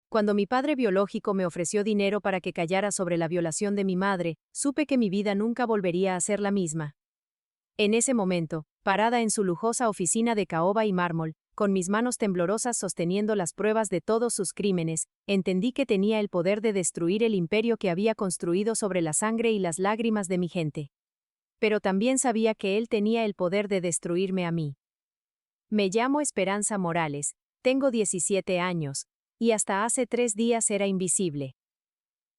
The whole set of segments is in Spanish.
Cuando mi padre biológico me ofreció dinero para que callara sobre la violación de mi madre, supe que mi vida nunca volvería a ser la misma. En ese momento, parada en su lujosa oficina de caoba y mármol, con mis manos temblorosas sosteniendo las pruebas de todos sus crímenes, entendí que tenía el poder de destruir el imperio que había construido sobre la sangre y las lágrimas de mi gente. Pero también sabía que él tenía el poder de destruirme a mí. Me llamo Esperanza Morales, tengo 17 años, y hasta hace 3 días era invisible.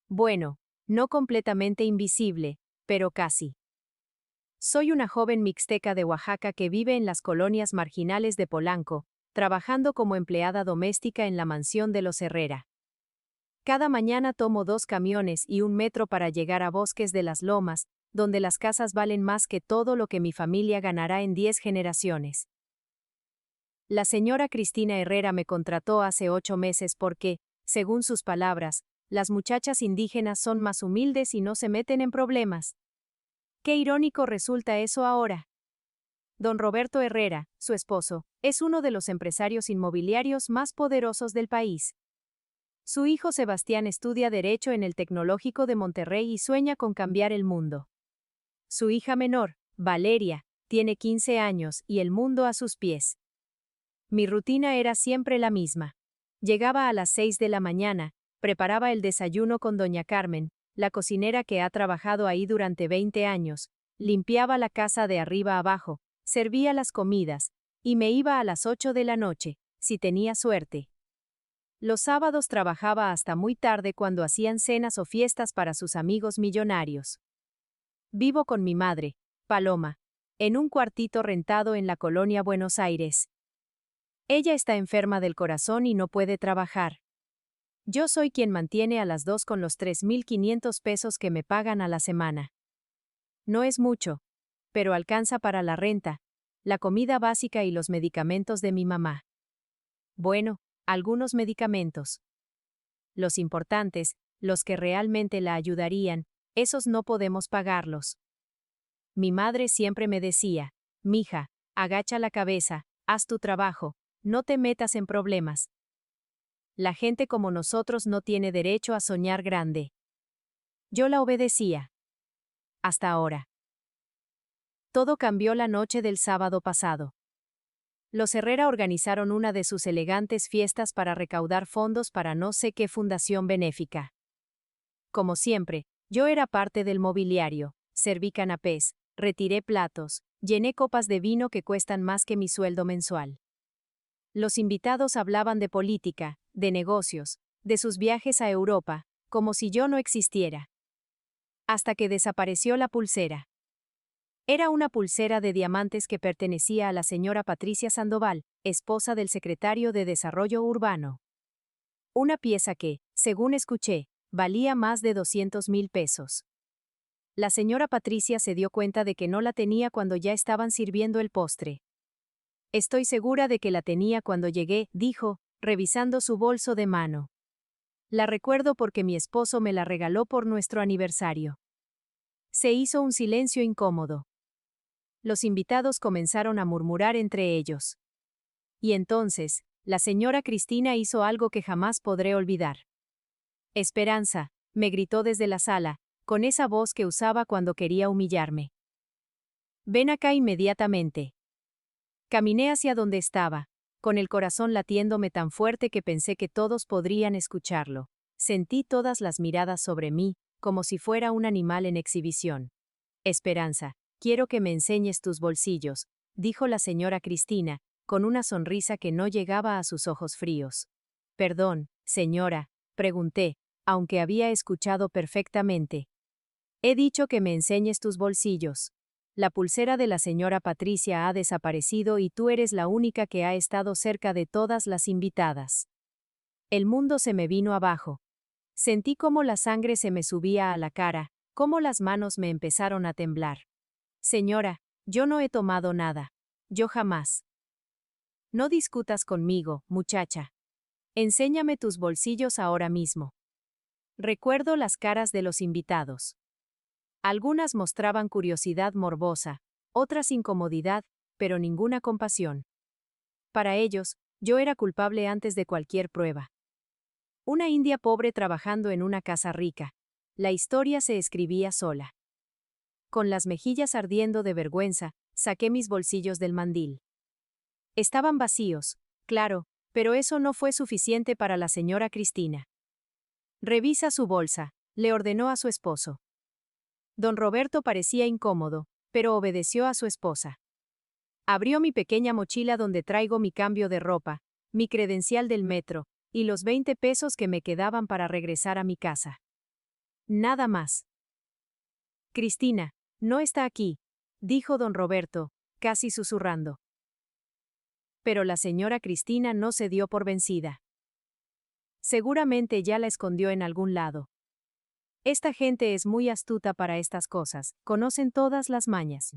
Bueno, no completamente invisible, pero casi. Soy una joven mixteca de Oaxaca que vive en las colonias marginales de Polanco, trabajando como empleada doméstica en la mansión de los Herrera. Cada mañana tomo 2 camiones y un metro para llegar a Bosques de las Lomas, donde las casas valen más que todo lo que mi familia ganará en 10 generaciones. La señora Cristina Herrera me contrató hace 8 meses porque, según sus palabras, las muchachas indígenas son más humildes y no se meten en problemas. Qué irónico resulta eso ahora. Don Roberto Herrera, su esposo, es uno de los empresarios inmobiliarios más poderosos del país. Su hijo Sebastián estudia Derecho en el Tecnológico de Monterrey y sueña con cambiar el mundo. Su hija menor, Valeria, tiene 15 años y el mundo a sus pies. Mi rutina era siempre la misma. Llegaba a las 6 de la mañana, preparaba el desayuno con doña Carmen, la cocinera que ha trabajado ahí durante 20 años, limpiaba la casa de arriba abajo, servía las comidas, y me iba a las 8 de la noche, si tenía suerte. Los sábados trabajaba hasta muy tarde cuando hacían cenas o fiestas para sus amigos millonarios. Vivo con mi madre, Paloma, en un cuartito rentado en la colonia Buenos Aires. Ella está enferma del corazón y no puede trabajar. Yo soy quien mantiene a las 2 con los 3.500 pesos que me pagan a la semana. No es mucho, pero alcanza para la renta, la comida básica y los medicamentos de mi mamá. Bueno, algunos medicamentos. Los importantes, los que realmente la ayudarían, esos no podemos pagarlos. Mi madre siempre me decía, mija, agacha la cabeza, haz tu trabajo, no te metas en problemas. La gente como nosotros no tiene derecho a soñar grande. Yo la obedecía. Hasta ahora. Todo cambió la noche del sábado pasado. Los Herrera organizaron una de sus elegantes fiestas para recaudar fondos para no sé qué fundación benéfica. Como siempre, yo era parte del mobiliario, serví canapés, retiré platos, llené copas de vino que cuestan más que mi sueldo mensual. Los invitados hablaban de política, de negocios, de sus viajes a Europa, como si yo no existiera. Hasta que desapareció la pulsera. Era una pulsera de diamantes que pertenecía a la señora Patricia Sandoval, esposa del secretario de Desarrollo Urbano. Una pieza que, según escuché, valía más de 200,000 pesos. La señora Patricia se dio cuenta de que no la tenía cuando ya estaban sirviendo el postre. Estoy segura de que la tenía cuando llegué, dijo, revisando su bolso de mano. La recuerdo porque mi esposo me la regaló por nuestro aniversario. Se hizo un silencio incómodo. Los invitados comenzaron a murmurar entre ellos. Y entonces, la señora Cristina hizo algo que jamás podré olvidar. Esperanza, me gritó desde la sala, con esa voz que usaba cuando quería humillarme. Ven acá inmediatamente. Caminé hacia donde estaba, con el corazón latiéndome tan fuerte que pensé que todos podrían escucharlo. Sentí todas las miradas sobre mí, como si fuera un animal en exhibición. Esperanza, quiero que me enseñes tus bolsillos, dijo la señora Cristina, con una sonrisa que no llegaba a sus ojos fríos. Perdón, señora, pregunté, aunque había escuchado perfectamente. He dicho que me enseñes tus bolsillos. La pulsera de la señora Patricia ha desaparecido y tú eres la única que ha estado cerca de todas las invitadas. El mundo se me vino abajo. Sentí cómo la sangre se me subía a la cara, cómo las manos me empezaron a temblar. Señora, yo no he tomado nada. Yo jamás. No discutas conmigo, muchacha. Enséñame tus bolsillos ahora mismo. Recuerdo las caras de los invitados. Algunas mostraban curiosidad morbosa, otras incomodidad, pero ninguna compasión. Para ellos, yo era culpable antes de cualquier prueba. Una india pobre trabajando en una casa rica. La historia se escribía sola. Con las mejillas ardiendo de vergüenza, saqué mis bolsillos del mandil. Estaban vacíos, claro, pero eso no fue suficiente para la señora Cristina. Revisa su bolsa, le ordenó a su esposo. Don Roberto parecía incómodo, pero obedeció a su esposa. Abrió mi pequeña mochila donde traigo mi cambio de ropa, mi credencial del metro, y los 20 pesos que me quedaban para regresar a mi casa. Nada más. Cristina, no está aquí, dijo don Roberto, casi susurrando. Pero la señora Cristina no se dio por vencida. Seguramente ya la escondió en algún lado. Esta gente es muy astuta para estas cosas, conocen todas las mañas.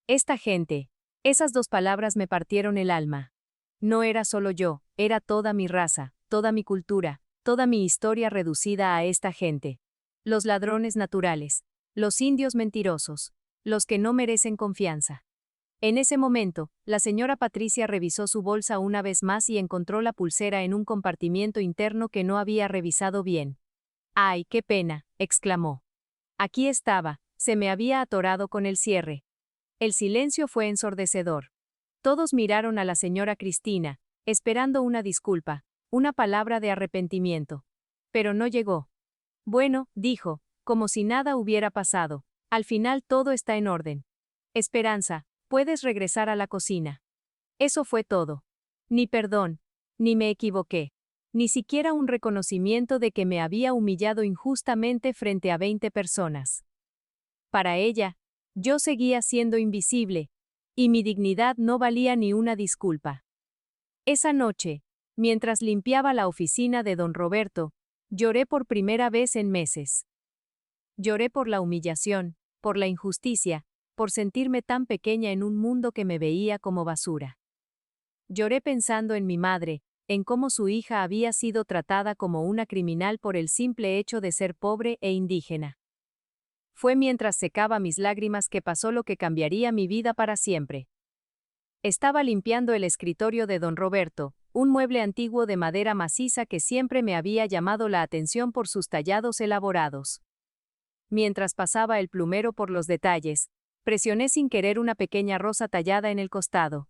Esta gente, esas dos palabras me partieron el alma. No era solo yo, era toda mi raza, toda mi cultura, toda mi historia reducida a esta gente. Los ladrones naturales, los indios mentirosos, los que no merecen confianza. En ese momento, la señora Patricia revisó su bolsa una vez más y encontró la pulsera en un compartimiento interno que no había revisado bien. ¡Ay, qué pena!, exclamó. Aquí estaba, se me había atorado con el cierre. El silencio fue ensordecedor. Todos miraron a la señora Cristina, esperando una disculpa, una palabra de arrepentimiento. Pero no llegó. Bueno, dijo, como si nada hubiera pasado, al final todo está en orden. Esperanza, puedes regresar a la cocina. Eso fue todo. Ni perdón, ni me equivoqué, ni siquiera un reconocimiento de que me había humillado injustamente frente a 20 personas. Para ella, yo seguía siendo invisible, y mi dignidad no valía ni una disculpa. Esa noche, mientras limpiaba la oficina de don Roberto, lloré por primera vez en meses. Lloré por la humillación, por la injusticia, por sentirme tan pequeña en un mundo que me veía como basura. Lloré pensando en mi madre, en cómo su hija había sido tratada como una criminal por el simple hecho de ser pobre e indígena. Fue mientras secaba mis lágrimas que pasó lo que cambiaría mi vida para siempre. Estaba limpiando el escritorio de don Roberto, un mueble antiguo de madera maciza que siempre me había llamado la atención por sus tallados elaborados. Mientras pasaba el plumero por los detalles, presioné sin querer una pequeña rosa tallada en el costado.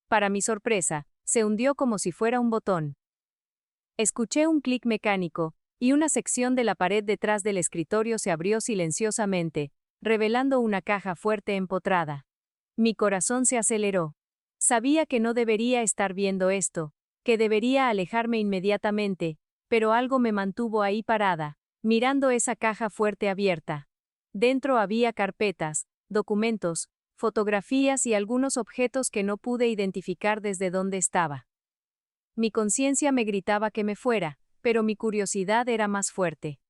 Para mi sorpresa, se hundió como si fuera un botón. Escuché un clic mecánico, y una sección de la pared detrás del escritorio se abrió silenciosamente, revelando una caja fuerte empotrada. Mi corazón se aceleró. Sabía que no debería estar viendo esto, que debería alejarme inmediatamente, pero algo me mantuvo ahí parada, mirando esa caja fuerte abierta. Dentro había carpetas, documentos, fotografías y algunos objetos que no pude identificar desde dónde estaba. Mi conciencia me gritaba que me fuera, pero mi curiosidad era más fuerte.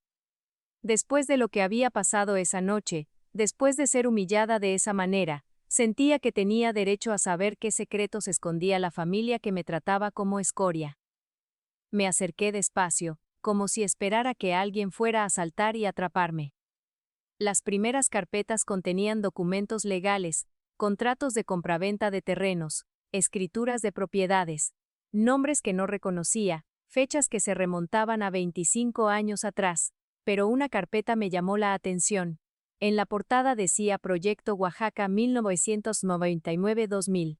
Después de lo que había pasado esa noche, después de ser humillada de esa manera, sentía que tenía derecho a saber qué secretos escondía la familia que me trataba como escoria. Me acerqué despacio, como si esperara que alguien fuera a saltar y atraparme. Las primeras carpetas contenían documentos legales, contratos de compraventa de terrenos, escrituras de propiedades, nombres que no reconocía, fechas que se remontaban a 25 años atrás, pero una carpeta me llamó la atención. En la portada decía Proyecto Oaxaca 1999-2000.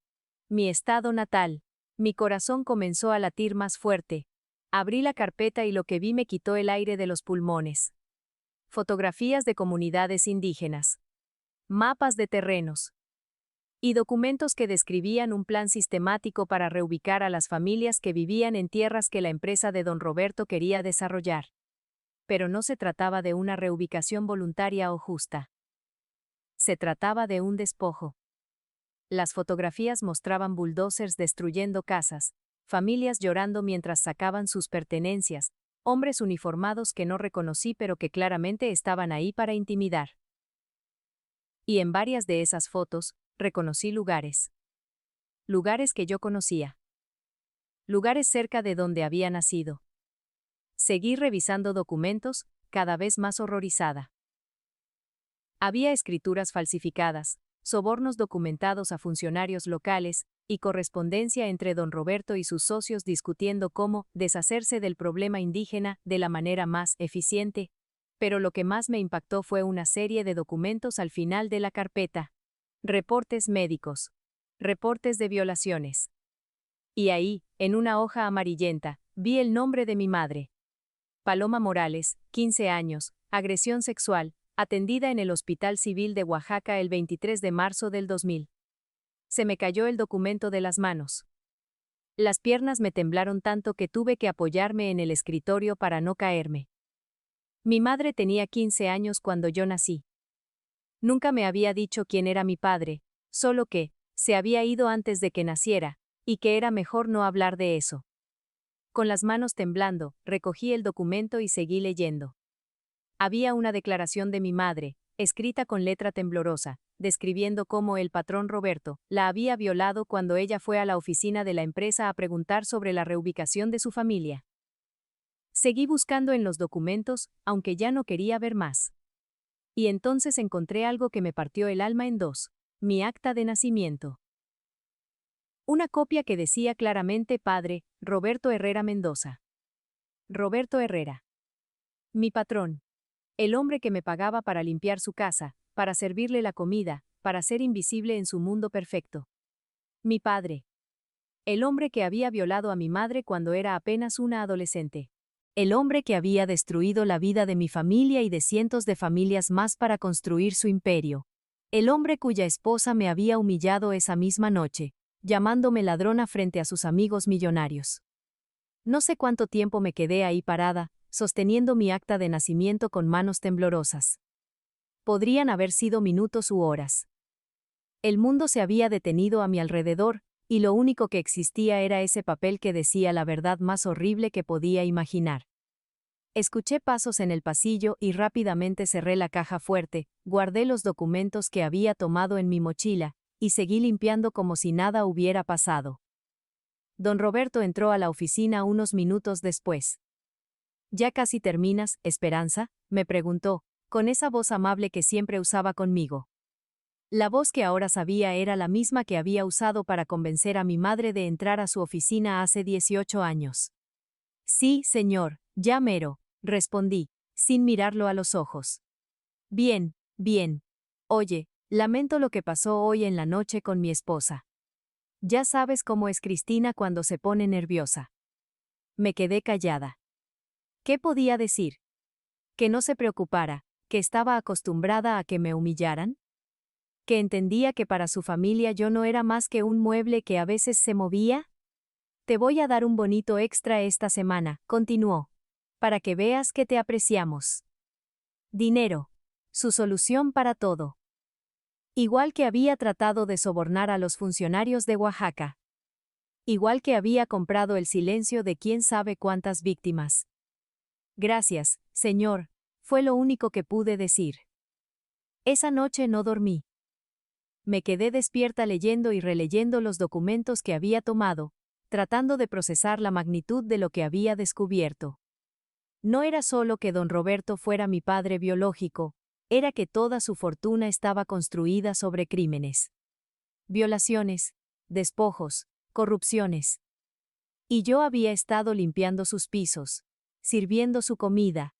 Mi estado natal. Mi corazón comenzó a latir más fuerte. Abrí la carpeta y lo que vi me quitó el aire de los pulmones. Fotografías de comunidades indígenas. Mapas de terrenos. Y documentos que describían un plan sistemático para reubicar a las familias que vivían en tierras que la empresa de don Roberto quería desarrollar. Pero no se trataba de una reubicación voluntaria o justa. Se trataba de un despojo. Las fotografías mostraban bulldozers destruyendo casas, familias llorando mientras sacaban sus pertenencias, hombres uniformados que no reconocí pero que claramente estaban ahí para intimidar. Y en varias de esas fotos, reconocí lugares. Lugares que yo conocía. Lugares cerca de donde había nacido. Seguí revisando documentos, cada vez más horrorizada. Había escrituras falsificadas, sobornos documentados a funcionarios locales, y correspondencia entre don Roberto y sus socios discutiendo cómo deshacerse del problema indígena de la manera más eficiente. Pero lo que más me impactó fue una serie de documentos al final de la carpeta. Reportes médicos. Reportes de violaciones. Y ahí, en una hoja amarillenta, vi el nombre de mi madre. Paloma Morales, 15 años, agresión sexual, atendida en el Hospital Civil de Oaxaca el 23 de marzo del 2000. Se me cayó el documento de las manos. Las piernas me temblaron tanto que tuve que apoyarme en el escritorio para no caerme. Mi madre tenía 15 años cuando yo nací. Nunca me había dicho quién era mi padre, solo que se había ido antes de que naciera, y que era mejor no hablar de eso. Con las manos temblando, recogí el documento y seguí leyendo. Había una declaración de mi madre, escrita con letra temblorosa, describiendo cómo el patrón Roberto la había violado cuando ella fue a la oficina de la empresa a preguntar sobre la reubicación de su familia. Seguí buscando en los documentos, aunque ya no quería ver más. Y entonces encontré algo que me partió el alma en dos: mi acta de nacimiento. Una copia que decía claramente padre, Roberto Herrera Mendoza. Roberto Herrera. Mi patrón. El hombre que me pagaba para limpiar su casa, para servirle la comida, para ser invisible en su mundo perfecto. Mi padre. El hombre que había violado a mi madre cuando era apenas una adolescente. El hombre que había destruido la vida de mi familia y de cientos de familias más para construir su imperio. El hombre cuya esposa me había humillado esa misma noche, llamándome ladrona frente a sus amigos millonarios. No sé cuánto tiempo me quedé ahí parada, sosteniendo mi acta de nacimiento con manos temblorosas. Podrían haber sido minutos u horas. El mundo se había detenido a mi alrededor, y lo único que existía era ese papel que decía la verdad más horrible que podía imaginar. Escuché pasos en el pasillo y rápidamente cerré la caja fuerte, guardé los documentos que había tomado en mi mochila, y seguí limpiando como si nada hubiera pasado. Don Roberto entró a la oficina unos minutos después. ¿Ya casi terminas, Esperanza?, me preguntó, con esa voz amable que siempre usaba conmigo. La voz que ahora sabía era la misma que había usado para convencer a mi madre de entrar a su oficina hace 18 años. Sí, señor, ya mero, respondí, sin mirarlo a los ojos. Bien, bien. Oye, lamento lo que pasó hoy en la noche con mi esposa. Ya sabes cómo es Cristina cuando se pone nerviosa. Me quedé callada. ¿Qué podía decir? Que no se preocupara, que estaba acostumbrada a que me humillaran. Que entendía que para su familia yo no era más que un mueble que a veces se movía. Te voy a dar un bonito extra esta semana, continuó, para que veas que te apreciamos. Dinero. Su solución para todo. Igual que había tratado de sobornar a los funcionarios de Oaxaca. Igual que había comprado el silencio de quién sabe cuántas víctimas. Gracias, señor, fue lo único que pude decir. Esa noche no dormí. Me quedé despierta leyendo y releyendo los documentos que había tomado, tratando de procesar la magnitud de lo que había descubierto. No era solo que don Roberto fuera mi padre biológico, era que toda su fortuna estaba construida sobre crímenes. Violaciones, despojos, corrupciones. Y yo había estado limpiando sus pisos, sirviendo su comida,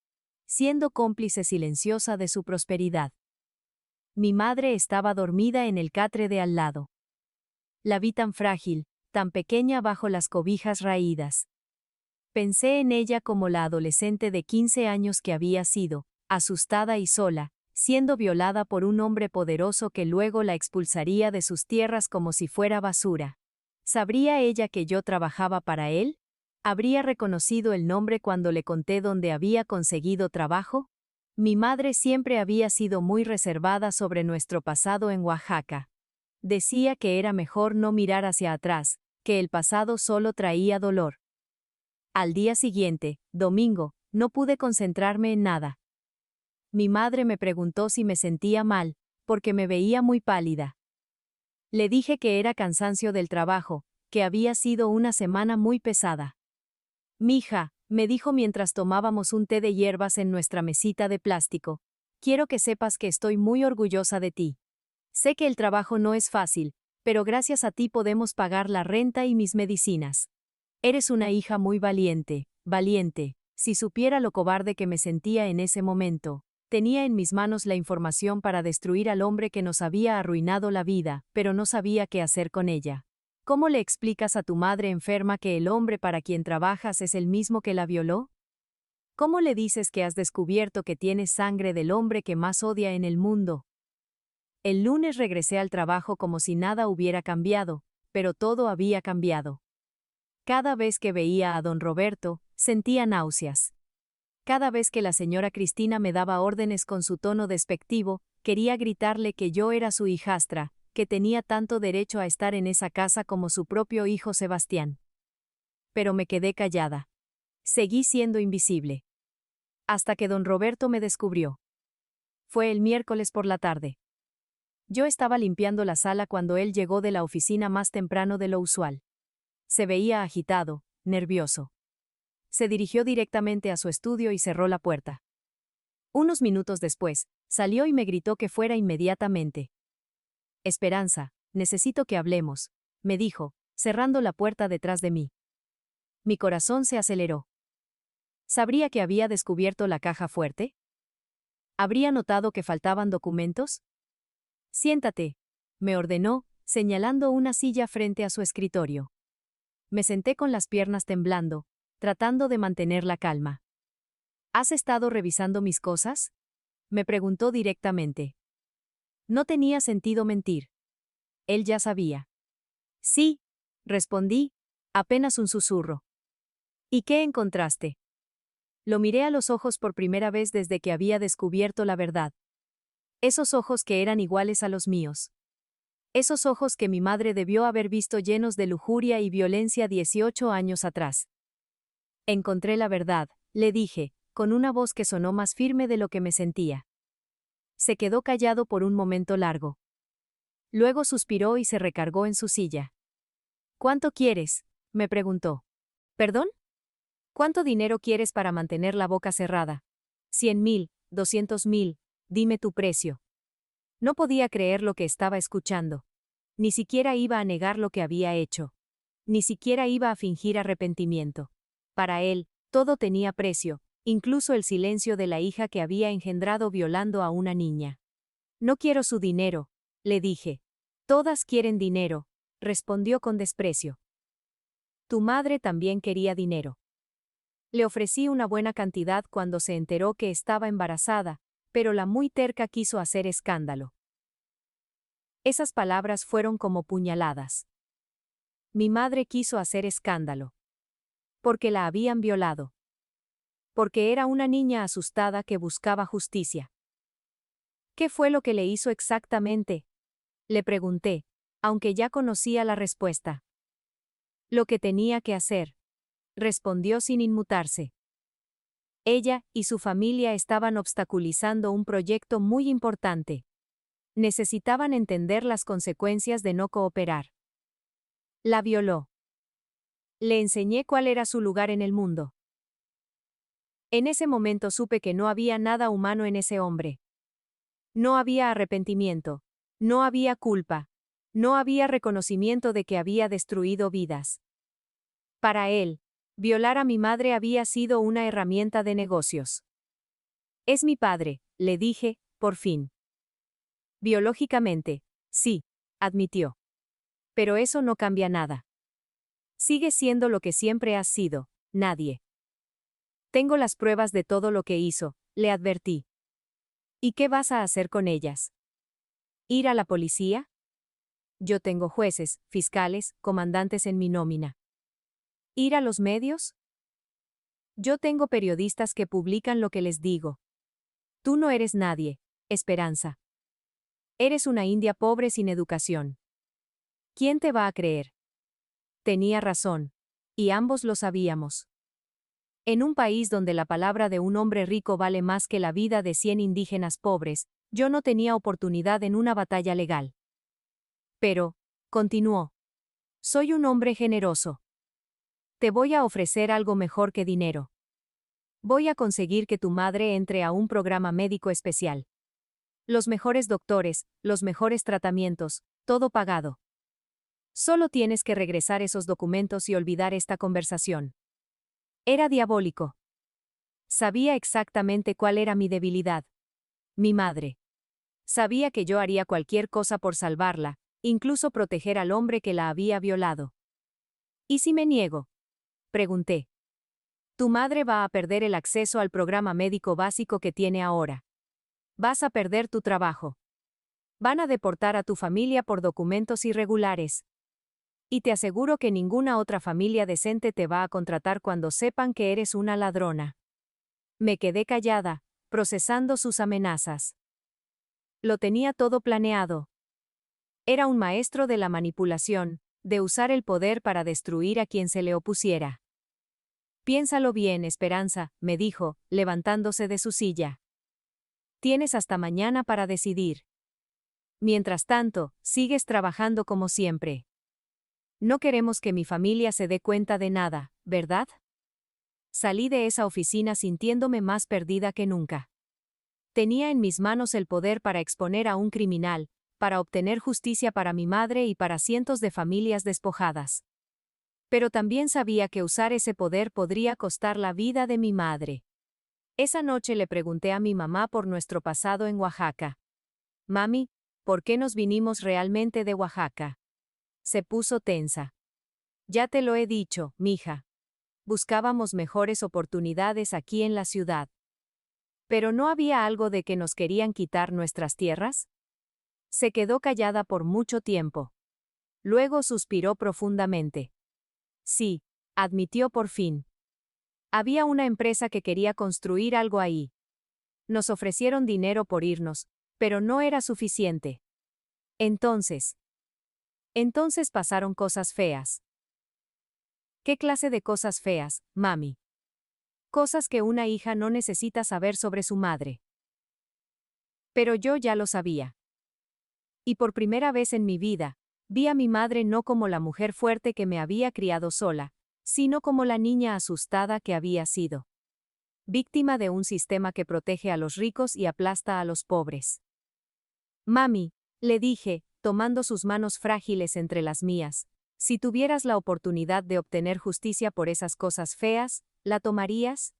siendo cómplice silenciosa de su prosperidad. Mi madre estaba dormida en el catre de al lado. La vi tan frágil, tan pequeña bajo las cobijas raídas. Pensé en ella como la adolescente de 15 años que había sido, asustada y sola, siendo violada por un hombre poderoso que luego la expulsaría de sus tierras como si fuera basura. ¿Sabría ella que yo trabajaba para él? ¿Habría reconocido el nombre cuando le conté dónde había conseguido trabajo? Mi madre siempre había sido muy reservada sobre nuestro pasado en Oaxaca. Decía que era mejor no mirar hacia atrás, que el pasado solo traía dolor. Al día siguiente, domingo, no pude concentrarme en nada. Mi madre me preguntó si me sentía mal, porque me veía muy pálida. Le dije que era cansancio del trabajo, que había sido una semana muy pesada. Mija, me dijo mientras tomábamos un té de hierbas en nuestra mesita de plástico, quiero que sepas que estoy muy orgullosa de ti. Sé que el trabajo no es fácil, pero gracias a ti podemos pagar la renta y mis medicinas. Eres una hija muy valiente, valiente. Si supiera lo cobarde que me sentía en ese momento. Tenía en mis manos la información para destruir al hombre que nos había arruinado la vida, pero no sabía qué hacer con ella. ¿Cómo le explicas a tu madre enferma que el hombre para quien trabajas es el mismo que la violó? ¿Cómo le dices que has descubierto que tienes sangre del hombre que más odia en el mundo? El lunes regresé al trabajo como si nada hubiera cambiado, pero todo había cambiado. Cada vez que veía a don Roberto, sentía náuseas. Cada vez que la señora Cristina me daba órdenes con su tono despectivo, quería gritarle que yo era su hijastra, que tenía tanto derecho a estar en esa casa como su propio hijo Sebastián. Pero me quedé callada. Seguí siendo invisible. Hasta que don Roberto me descubrió. Fue el miércoles por la tarde. Yo estaba limpiando la sala cuando él llegó de la oficina más temprano de lo usual. Se veía agitado, nervioso. Se dirigió directamente a su estudio y cerró la puerta. Unos minutos después, salió y me gritó que fuera inmediatamente. Esperanza, necesito que hablemos, me dijo, cerrando la puerta detrás de mí. Mi corazón se aceleró. ¿Sabría que había descubierto la caja fuerte? ¿Habría notado que faltaban documentos? Siéntate, me ordenó, señalando una silla frente a su escritorio. Me senté con las piernas temblando, tratando de mantener la calma. ¿Has estado revisando mis cosas? Me preguntó directamente. No tenía sentido mentir. Él ya sabía. Sí, respondí, apenas un susurro. ¿Y qué encontraste? Lo miré a los ojos por primera vez desde que había descubierto la verdad. Esos ojos que eran iguales a los míos. Esos ojos que mi madre debió haber visto llenos de lujuria y violencia 18 años atrás. Encontré la verdad, le dije, con una voz que sonó más firme de lo que me sentía. Se quedó callado por un momento largo. Luego suspiró y se recargó en su silla. ¿Cuánto quieres?, me preguntó. ¿Perdón? ¿Cuánto dinero quieres para mantener la boca cerrada? 100.000, 200.000, dime tu precio. No podía creer lo que estaba escuchando. Ni siquiera iba a negar lo que había hecho. Ni siquiera iba a fingir arrepentimiento. Para él, todo tenía precio, incluso el silencio de la hija que había engendrado violando a una niña. No quiero su dinero, le dije. Todas quieren dinero, respondió con desprecio. Tu madre también quería dinero. Le ofrecí una buena cantidad cuando se enteró que estaba embarazada, pero la muy terca quiso hacer escándalo. Esas palabras fueron como puñaladas. Mi madre quiso hacer escándalo. Porque la habían violado. Porque era una niña asustada que buscaba justicia. ¿Qué fue lo que le hizo exactamente?, le pregunté, aunque ya conocía la respuesta. Lo que tenía que hacer, respondió sin inmutarse. Ella y su familia estaban obstaculizando un proyecto muy importante. Necesitaban entender las consecuencias de no cooperar. La violó. Le enseñé cuál era su lugar en el mundo. En ese momento supe que no había nada humano en ese hombre. No había arrepentimiento. No había culpa. No había reconocimiento de que había destruido vidas. Para él, violar a mi madre había sido una herramienta de negocios. Es mi padre, le dije, por fin. Biológicamente, sí, admitió. Pero eso no cambia nada. Sigues siendo lo que siempre has sido, nadie. Tengo las pruebas de todo lo que hizo, le advertí. ¿Y qué vas a hacer con ellas? ¿Ir a la policía? Yo tengo jueces, fiscales, comandantes en mi nómina. ¿Ir a los medios? Yo tengo periodistas que publican lo que les digo. Tú no eres nadie, Esperanza. Eres una india pobre sin educación. ¿Quién te va a creer? Tenía razón. Y ambos lo sabíamos. En un país donde la palabra de un hombre rico vale más que la vida de 100 indígenas pobres, yo no tenía oportunidad en una batalla legal. Pero, continuó, soy un hombre generoso. Te voy a ofrecer algo mejor que dinero. Voy a conseguir que tu madre entre a un programa médico especial. Los mejores doctores, los mejores tratamientos, todo pagado. Solo tienes que regresar esos documentos y olvidar esta conversación. Era diabólico. Sabía exactamente cuál era mi debilidad. Mi madre. Sabía que yo haría cualquier cosa por salvarla, incluso proteger al hombre que la había violado. ¿Y si me niego? Pregunté. Tu madre va a perder el acceso al programa médico básico que tiene ahora. Vas a perder tu trabajo. Van a deportar a tu familia por documentos irregulares. Y te aseguro que ninguna otra familia decente te va a contratar cuando sepan que eres una ladrona. Me quedé callada, procesando sus amenazas. Lo tenía todo planeado. Era un maestro de la manipulación, de usar el poder para destruir a quien se le opusiera. Piénsalo bien, Esperanza, me dijo, levantándose de su silla. Tienes hasta mañana para decidir. Mientras tanto, sigues trabajando como siempre. No queremos que mi familia se dé cuenta de nada, ¿verdad? Salí de esa oficina sintiéndome más perdida que nunca. Tenía en mis manos el poder para exponer a un criminal, para obtener justicia para mi madre y para cientos de familias despojadas. Pero también sabía que usar ese poder podría costar la vida de mi madre. Esa noche le pregunté a mi mamá por nuestro pasado en Oaxaca. Mami, ¿por qué nos vinimos realmente de Oaxaca? Se puso tensa. Ya te lo he dicho, mija. Buscábamos mejores oportunidades aquí en la ciudad. ¿Pero no había algo de que nos querían quitar nuestras tierras? Se quedó callada por mucho tiempo. Luego suspiró profundamente. Sí, admitió por fin. Había una empresa que quería construir algo ahí. Nos ofrecieron dinero por irnos, pero no era suficiente. Entonces pasaron cosas feas. ¿Qué clase de cosas feas, mami? Cosas que una hija no necesita saber sobre su madre. Pero yo ya lo sabía. Y por primera vez en mi vida, vi a mi madre no como la mujer fuerte que me había criado sola, sino como la niña asustada que había sido. Víctima de un sistema que protege a los ricos y aplasta a los pobres. Mami, le dije, tomando sus manos frágiles entre las mías, si tuvieras la oportunidad de obtener justicia por esas cosas feas, ¿la tomarías?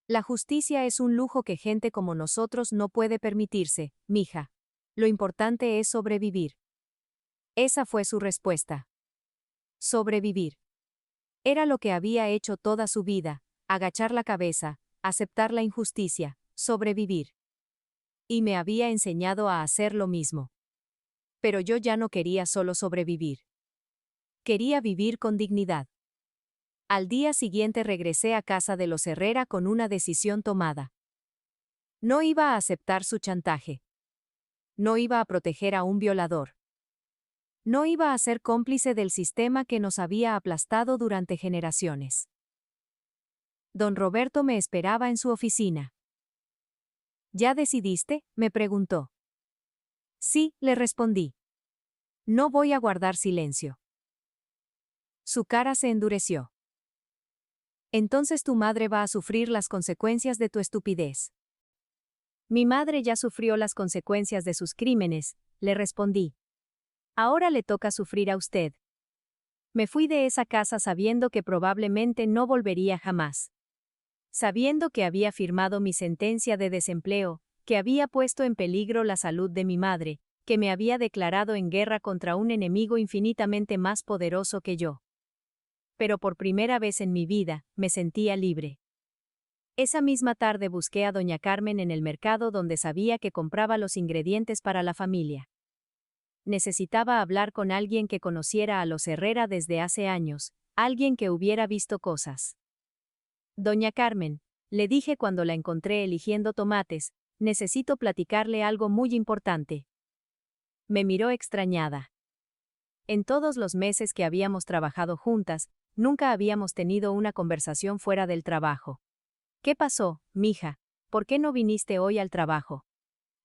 La justicia es un lujo que gente como nosotros no puede permitirse, mija. Lo importante es sobrevivir. Esa fue su respuesta. Sobrevivir. Era lo que había hecho toda su vida, agachar la cabeza, aceptar la injusticia, sobrevivir. Y me había enseñado a hacer lo mismo. Pero yo ya no quería solo sobrevivir. Quería vivir con dignidad. Al día siguiente regresé a casa de los Herrera con una decisión tomada. No iba a aceptar su chantaje. No iba a proteger a un violador. No iba a ser cómplice del sistema que nos había aplastado durante generaciones. Don Roberto me esperaba en su oficina. ¿Ya decidiste?, me preguntó. Sí, le respondí. No voy a guardar silencio. Su cara se endureció. Entonces tu madre va a sufrir las consecuencias de tu estupidez. Mi madre ya sufrió las consecuencias de sus crímenes, le respondí. Ahora le toca sufrir a usted. Me fui de esa casa sabiendo que probablemente no volvería jamás. Sabiendo que había firmado mi sentencia de desempleo, que había puesto en peligro la salud de mi madre, que me había declarado en guerra contra un enemigo infinitamente más poderoso que yo. Pero por primera vez en mi vida, me sentía libre. Esa misma tarde busqué a doña Carmen en el mercado donde sabía que compraba los ingredientes para la familia. Necesitaba hablar con alguien que conociera a los Herrera desde hace años, alguien que hubiera visto cosas. Doña Carmen, le dije cuando la encontré eligiendo tomates, necesito platicarle algo muy importante. Me miró extrañada. En todos los meses que habíamos trabajado juntas, nunca habíamos tenido una conversación fuera del trabajo. ¿Qué pasó, mija? ¿Por qué no viniste hoy al trabajo?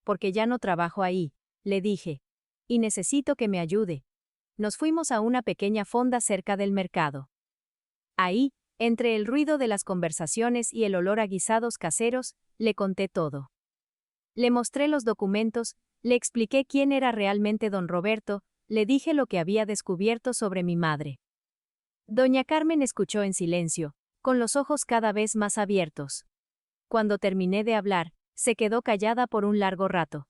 Porque ya no trabajo ahí, le dije. Y necesito que me ayude. Nos fuimos a una pequeña fonda cerca del mercado. Ahí, entre el ruido de las conversaciones y el olor a guisados caseros, le conté todo. Le mostré los documentos, le expliqué quién era realmente don Roberto, le dije lo que había descubierto sobre mi madre. Doña Carmen escuchó en silencio, con los ojos cada vez más abiertos. Cuando terminé de hablar, se quedó callada por un largo rato.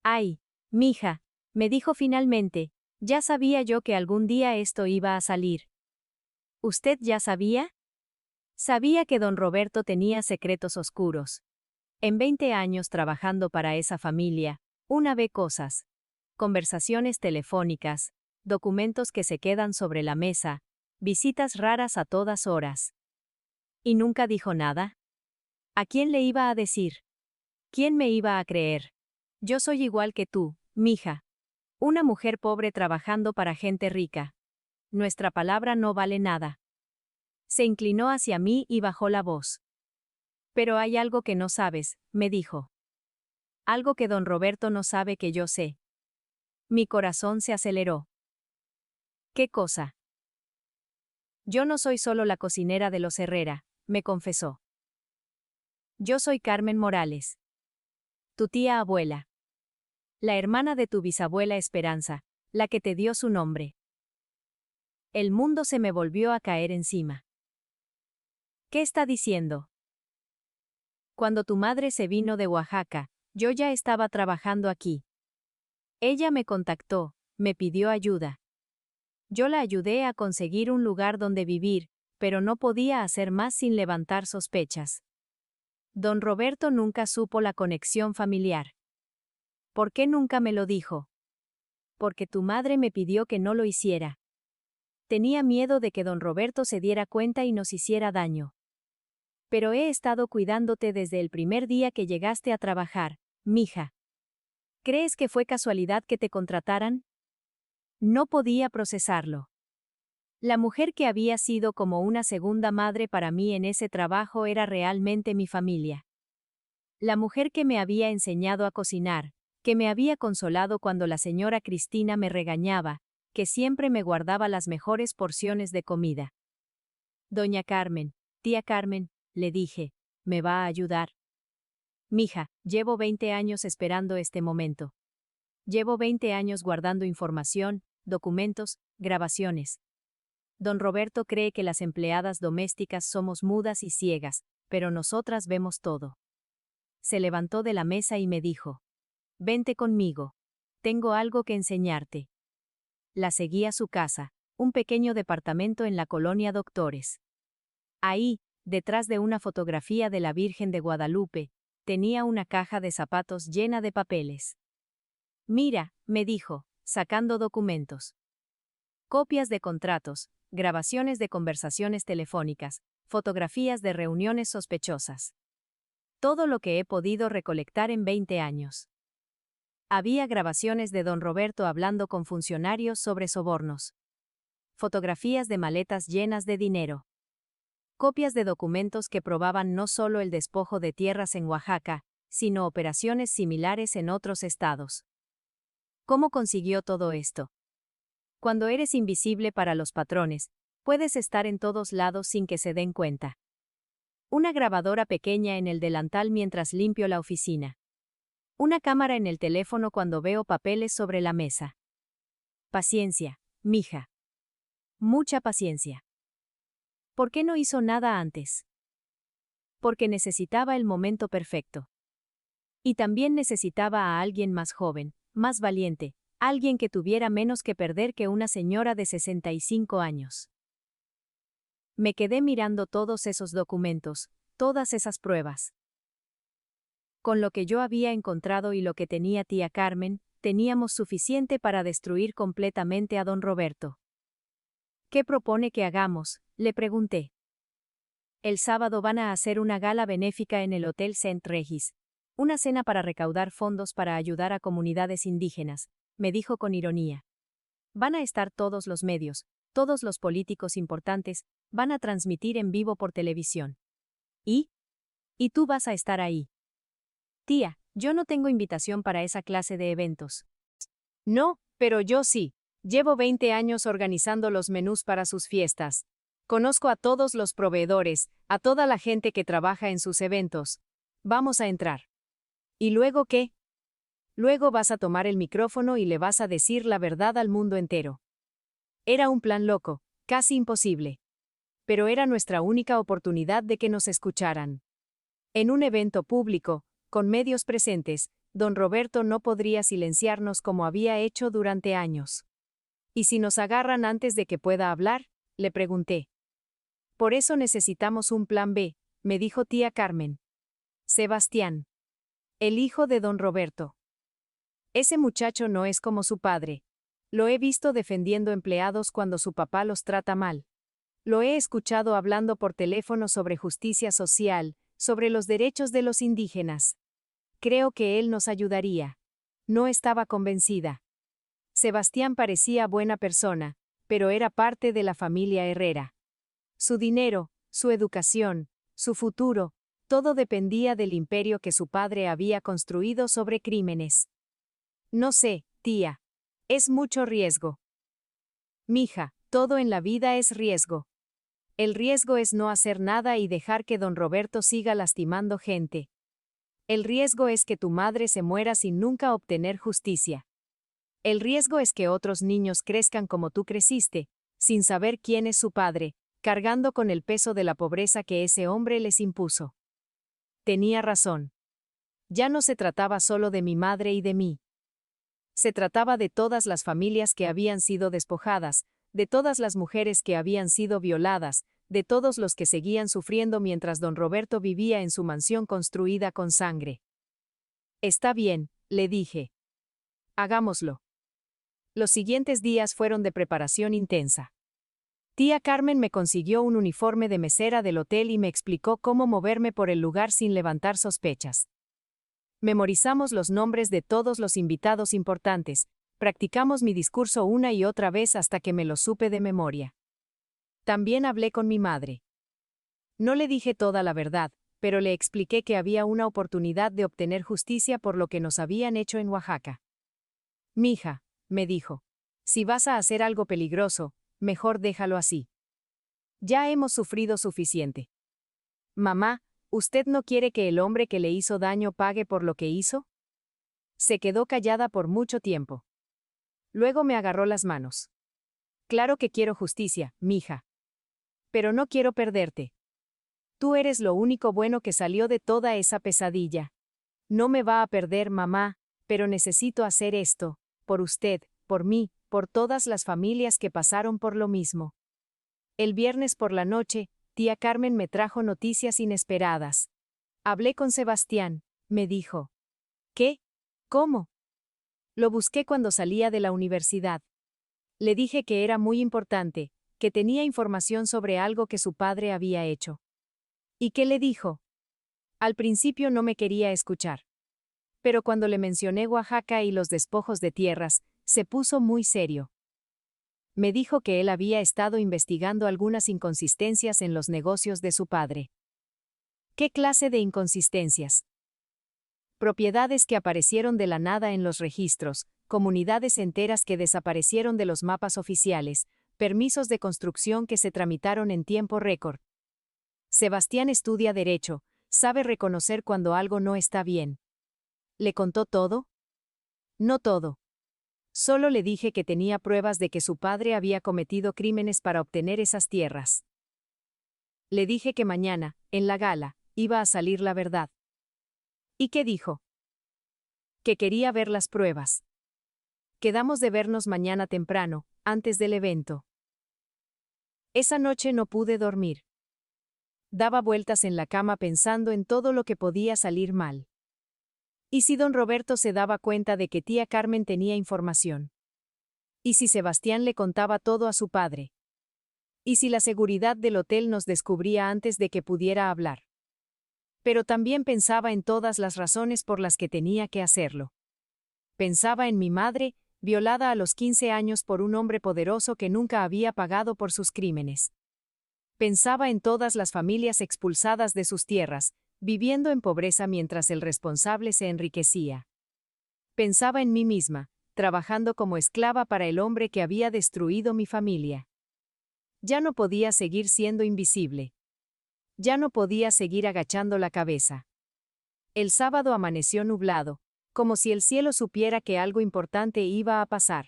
«Ay, mija», me dijo finalmente, «ya sabía yo que algún día esto iba a salir». «¿Usted ya sabía?» Sabía que don Roberto tenía secretos oscuros. En 20 años trabajando para esa familia, una ve cosas. Conversaciones telefónicas, documentos que se quedan sobre la mesa, visitas raras a todas horas. ¿Y nunca dijo nada? ¿A quién le iba a decir? ¿Quién me iba a creer? Yo soy igual que tú, mija. Una mujer pobre trabajando para gente rica. Nuestra palabra no vale nada. Se inclinó hacia mí y bajó la voz. Pero hay algo que no sabes, me dijo. Algo que don Roberto no sabe que yo sé. Mi corazón se aceleró. ¿Qué cosa? Yo no soy solo la cocinera de los Herrera, me confesó. Yo soy Carmen Morales. Tu tía abuela. La hermana de tu bisabuela Esperanza, la que te dio su nombre. El mundo se me volvió a caer encima. ¿Qué está diciendo? Cuando tu madre se vino de Oaxaca, yo ya estaba trabajando aquí. Ella me contactó, me pidió ayuda. Yo la ayudé a conseguir un lugar donde vivir, pero no podía hacer más sin levantar sospechas. Don Roberto nunca supo la conexión familiar. ¿Por qué nunca me lo dijo? Porque tu madre me pidió que no lo hiciera. Tenía miedo de que don Roberto se diera cuenta y nos hiciera daño. Pero he estado cuidándote desde el primer día que llegaste a trabajar, mija. ¿Crees que fue casualidad que te contrataran? No podía procesarlo. La mujer que había sido como una segunda madre para mí en ese trabajo era realmente mi familia. La mujer que me había enseñado a cocinar, que me había consolado cuando la señora Cristina me regañaba, que siempre me guardaba las mejores porciones de comida. Doña Carmen, tía Carmen, le dije, ¿me va a ayudar? Mija, llevo 20 años esperando este momento. Llevo 20 años guardando información, documentos, grabaciones. Don Roberto cree que las empleadas domésticas somos mudas y ciegas, pero nosotras vemos todo. Se levantó de la mesa y me dijo, «Vente conmigo. Tengo algo que enseñarte». La seguí a su casa, un pequeño departamento en la colonia Doctores. Ahí, detrás de una fotografía de la Virgen de Guadalupe, tenía una caja de zapatos llena de papeles. «Mira», me dijo, sacando documentos. Copias de contratos, grabaciones de conversaciones telefónicas, fotografías de reuniones sospechosas. Todo lo que he podido recolectar en 20 años. Había grabaciones de don Roberto hablando con funcionarios sobre sobornos. Fotografías de maletas llenas de dinero. Copias de documentos que probaban no solo el despojo de tierras en Oaxaca, sino operaciones similares en otros estados. ¿Cómo consiguió todo esto? Cuando eres invisible para los patrones, puedes estar en todos lados sin que se den cuenta. Una grabadora pequeña en el delantal mientras limpio la oficina. Una cámara en el teléfono cuando veo papeles sobre la mesa. Paciencia, mija. Mucha paciencia. ¿Por qué no hizo nada antes? Porque necesitaba el momento perfecto. Y también necesitaba a alguien más joven, más valiente, alguien que tuviera menos que perder que una señora de 65 años. Me quedé mirando todos esos documentos, todas esas pruebas. Con lo que yo había encontrado y lo que tenía tía Carmen, teníamos suficiente para destruir completamente a don Roberto. ¿Qué propone que hagamos?, le pregunté. El sábado van a hacer una gala benéfica en el Hotel Saint Regis, una cena para recaudar fondos para ayudar a comunidades indígenas, me dijo con ironía. Van a estar todos los medios, todos los políticos importantes, van a transmitir en vivo por televisión. ¿Y? ¿Y tú vas a estar ahí? Tía, yo no tengo invitación para esa clase de eventos. No, pero yo sí. Llevo 20 años organizando los menús para sus fiestas. Conozco a todos los proveedores, a toda la gente que trabaja en sus eventos. Vamos a entrar. ¿Y luego qué? Luego vas a tomar el micrófono y le vas a decir la verdad al mundo entero. Era un plan loco, casi imposible. Pero era nuestra única oportunidad de que nos escucharan. En un evento público, con medios presentes, don Roberto no podría silenciarnos como había hecho durante años. ¿Y si nos agarran antes de que pueda hablar? Le pregunté. Por eso necesitamos un plan B, me dijo tía Carmen. Sebastián. El hijo de don Roberto. Ese muchacho no es como su padre. Lo he visto defendiendo empleados cuando su papá los trata mal. Lo he escuchado hablando por teléfono sobre justicia social, sobre los derechos de los indígenas. Creo que él nos ayudaría. No estaba convencida. Sebastián parecía buena persona, pero era parte de la familia Herrera. Su dinero, su educación, su futuro, todo dependía del imperio que su padre había construido sobre crímenes. No sé, tía. Es mucho riesgo. Mija, todo en la vida es riesgo. El riesgo es no hacer nada y dejar que don Roberto siga lastimando gente. El riesgo es que tu madre se muera sin nunca obtener justicia. El riesgo es que otros niños crezcan como tú creciste, sin saber quién es su padre, cargando con el peso de la pobreza que ese hombre les impuso. Tenía razón. Ya no se trataba solo de mi madre y de mí. Se trataba de todas las familias que habían sido despojadas, de todas las mujeres que habían sido violadas, de todos los que seguían sufriendo mientras don Roberto vivía en su mansión construida con sangre. Está bien, le dije. Hagámoslo. Los siguientes días fueron de preparación intensa. Tía Carmen me consiguió un uniforme de mesera del hotel y me explicó cómo moverme por el lugar sin levantar sospechas. Memorizamos los nombres de todos los invitados importantes, practicamos mi discurso una y otra vez hasta que me lo supe de memoria. También hablé con mi madre. No le dije toda la verdad, pero le expliqué que había una oportunidad de obtener justicia por lo que nos habían hecho en Oaxaca. Mija, me dijo, si vas a hacer algo peligroso, mejor déjalo así. Ya hemos sufrido suficiente. Mamá, ¿usted no quiere que el hombre que le hizo daño pague por lo que hizo? Se quedó callada por mucho tiempo. Luego me agarró las manos. Claro que quiero justicia, mija. Pero no quiero perderte. Tú eres lo único bueno que salió de toda esa pesadilla. No me va a perder, mamá, pero necesito hacer esto, por usted, por mí, por todas las familias que pasaron por lo mismo. El viernes por la noche, tía Carmen me trajo noticias inesperadas. Hablé con Sebastián, me dijo. ¿Qué? ¿Cómo? Lo busqué cuando salía de la universidad. Le dije que era muy importante, que tenía información sobre algo que su padre había hecho. ¿Y qué le dijo? Al principio no me quería escuchar. Pero cuando le mencioné Oaxaca y los despojos de tierras, se puso muy serio. Me dijo que él había estado investigando algunas inconsistencias en los negocios de su padre. ¿Qué clase de inconsistencias? Propiedades que aparecieron de la nada en los registros, comunidades enteras que desaparecieron de los mapas oficiales, permisos de construcción que se tramitaron en tiempo récord. Sebastián estudia Derecho, sabe reconocer cuando algo no está bien. ¿Le contó todo? No todo. Solo le dije que tenía pruebas de que su padre había cometido crímenes para obtener esas tierras. Le dije que mañana, en la gala, iba a salir la verdad. ¿Y qué dijo? Que quería ver las pruebas. Quedamos de vernos mañana temprano, antes del evento. Esa noche no pude dormir. Daba vueltas en la cama pensando en todo lo que podía salir mal. ¿Y si don Roberto se daba cuenta de que tía Carmen tenía información? ¿Y si Sebastián le contaba todo a su padre? ¿Y si la seguridad del hotel nos descubría antes de que pudiera hablar? Pero también pensaba en todas las razones por las que tenía que hacerlo. Pensaba en mi madre, violada a los 15 años por un hombre poderoso que nunca había pagado por sus crímenes. Pensaba en todas las familias expulsadas de sus tierras, viviendo en pobreza mientras el responsable se enriquecía. Pensaba en mí misma, trabajando como esclava para el hombre que había destruido mi familia. Ya no podía seguir siendo invisible. Ya no podía seguir agachando la cabeza. El sábado amaneció nublado, como si el cielo supiera que algo importante iba a pasar.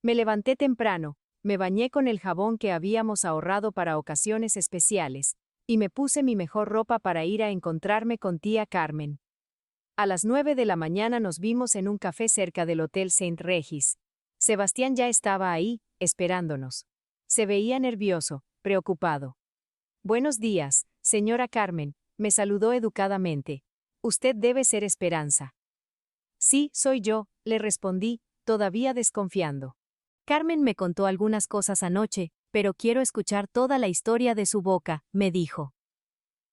Me levanté temprano, me bañé con el jabón que habíamos ahorrado para ocasiones especiales, y me puse mi mejor ropa para ir a encontrarme con tía Carmen. A las 9 de la mañana nos vimos en un café cerca del Hotel Saint Regis. Sebastián ya estaba ahí, esperándonos. Se veía nervioso, preocupado. Buenos días, señora Carmen, me saludó educadamente. Usted debe ser Esperanza. Sí, soy yo, le respondí, todavía desconfiando. Carmen me contó algunas cosas anoche, pero quiero escuchar toda la historia de su boca, me dijo.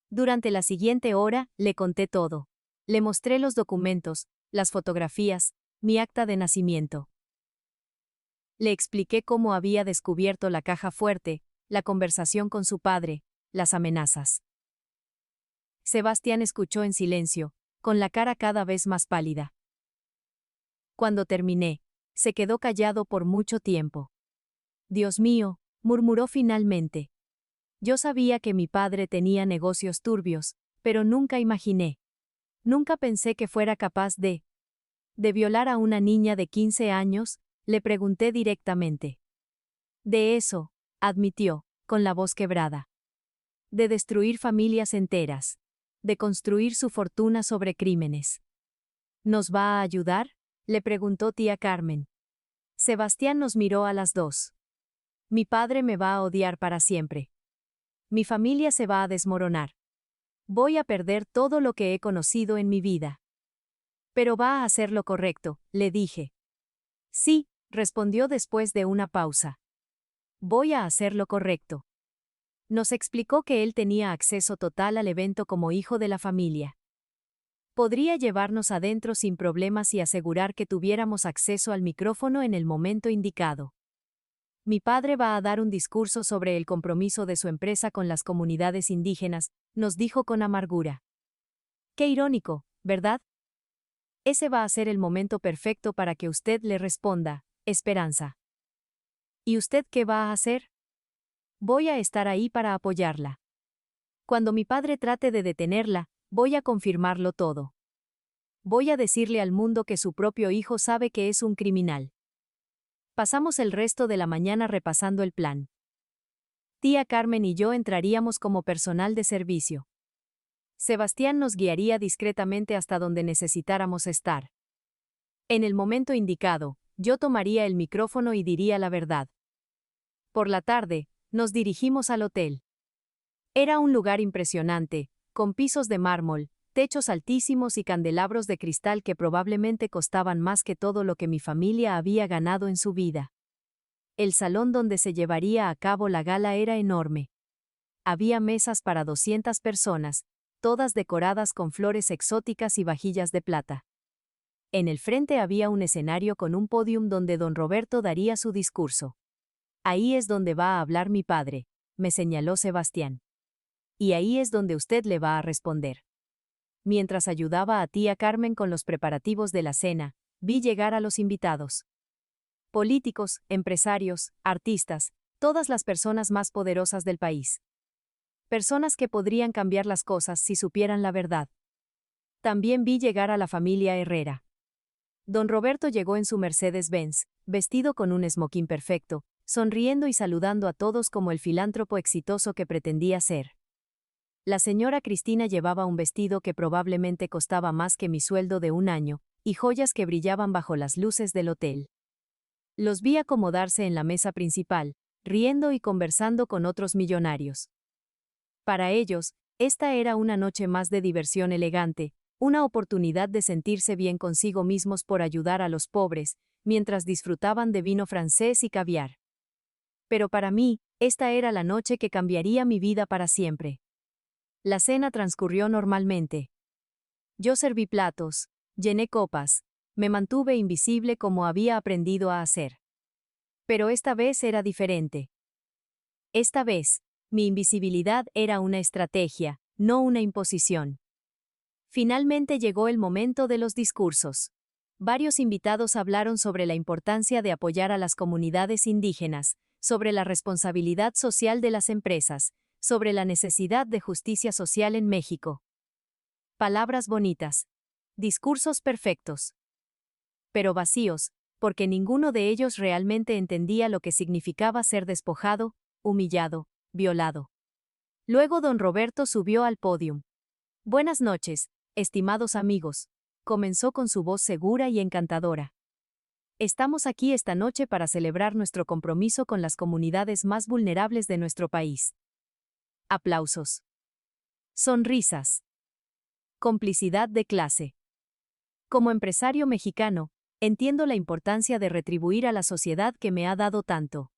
Durante la siguiente hora, le conté todo. Le mostré los documentos, las fotografías, mi acta de nacimiento. Le expliqué cómo había descubierto la caja fuerte, la conversación con su padre, las amenazas. Sebastián escuchó en silencio, con la cara cada vez más pálida. Cuando terminé, se quedó callado por mucho tiempo. Dios mío, murmuró finalmente. Yo sabía que mi padre tenía negocios turbios, pero nunca imaginé. Nunca pensé que fuera capaz de violar a una niña de 15 años, le pregunté directamente. De eso, admitió, con la voz quebrada. De destruir familias enteras. De construir su fortuna sobre crímenes. ¿Nos va a ayudar?, le preguntó tía Carmen. Sebastián nos miró a las dos. Mi padre me va a odiar para siempre. Mi familia se va a desmoronar. Voy a perder todo lo que he conocido en mi vida. Pero va a hacer lo correcto, le dije. Sí, respondió después de una pausa. Voy a hacer lo correcto. Nos explicó que él tenía acceso total al evento como hijo de la familia. Podría llevarnos adentro sin problemas y asegurar que tuviéramos acceso al micrófono en el momento indicado. Mi padre va a dar un discurso sobre el compromiso de su empresa con las comunidades indígenas, nos dijo con amargura. Qué irónico, ¿verdad? Ese va a ser el momento perfecto para que usted le responda, Esperanza. ¿Y usted qué va a hacer? Voy a estar ahí para apoyarla. Cuando mi padre trate de detenerla, voy a confirmarlo todo. Voy a decirle al mundo que su propio hijo sabe que es un criminal. Pasamos el resto de la mañana repasando el plan. Tía Carmen y yo entraríamos como personal de servicio. Sebastián nos guiaría discretamente hasta donde necesitáramos estar. En el momento indicado, yo tomaría el micrófono y diría la verdad. Por la tarde, nos dirigimos al hotel. Era un lugar impresionante, con pisos de mármol, techos altísimos y candelabros de cristal que probablemente costaban más que todo lo que mi familia había ganado en su vida. El salón donde se llevaría a cabo la gala era enorme. Había mesas para 200 personas, todas decoradas con flores exóticas y vajillas de plata. En el frente había un escenario con un pódium donde don Roberto daría su discurso. Ahí es donde va a hablar mi padre, me señaló Sebastián. Y ahí es donde usted le va a responder. Mientras ayudaba a tía Carmen con los preparativos de la cena, vi llegar a los invitados. Políticos, empresarios, artistas, todas las personas más poderosas del país. Personas que podrían cambiar las cosas si supieran la verdad. También vi llegar a la familia Herrera. Don Roberto llegó en su Mercedes-Benz, vestido con un smoking perfecto, sonriendo y saludando a todos como el filántropo exitoso que pretendía ser. La señora Cristina llevaba un vestido que probablemente costaba más que mi sueldo de un año, y joyas que brillaban bajo las luces del hotel. Los vi acomodarse en la mesa principal, riendo y conversando con otros millonarios. Para ellos, esta era una noche más de diversión elegante, una oportunidad de sentirse bien consigo mismos por ayudar a los pobres, mientras disfrutaban de vino francés y caviar. Pero para mí, esta era la noche que cambiaría mi vida para siempre. La cena transcurrió normalmente. Yo serví platos, llené copas, me mantuve invisible como había aprendido a hacer. Pero esta vez era diferente. Esta vez, mi invisibilidad era una estrategia, no una imposición. Finalmente llegó el momento de los discursos. Varios invitados hablaron sobre la importancia de apoyar a las comunidades indígenas, sobre la responsabilidad social de las empresas, sobre la necesidad de justicia social en México. Palabras bonitas. Discursos perfectos. Pero vacíos, porque ninguno de ellos realmente entendía lo que significaba ser despojado, humillado, violado. Luego don Roberto subió al podium. Buenas noches, estimados amigos, comenzó con su voz segura y encantadora. Estamos aquí esta noche para celebrar nuestro compromiso con las comunidades más vulnerables de nuestro país. Aplausos. Sonrisas. Complicidad de clase. Como empresario mexicano, entiendo la importancia de retribuir a la sociedad que me ha dado tanto.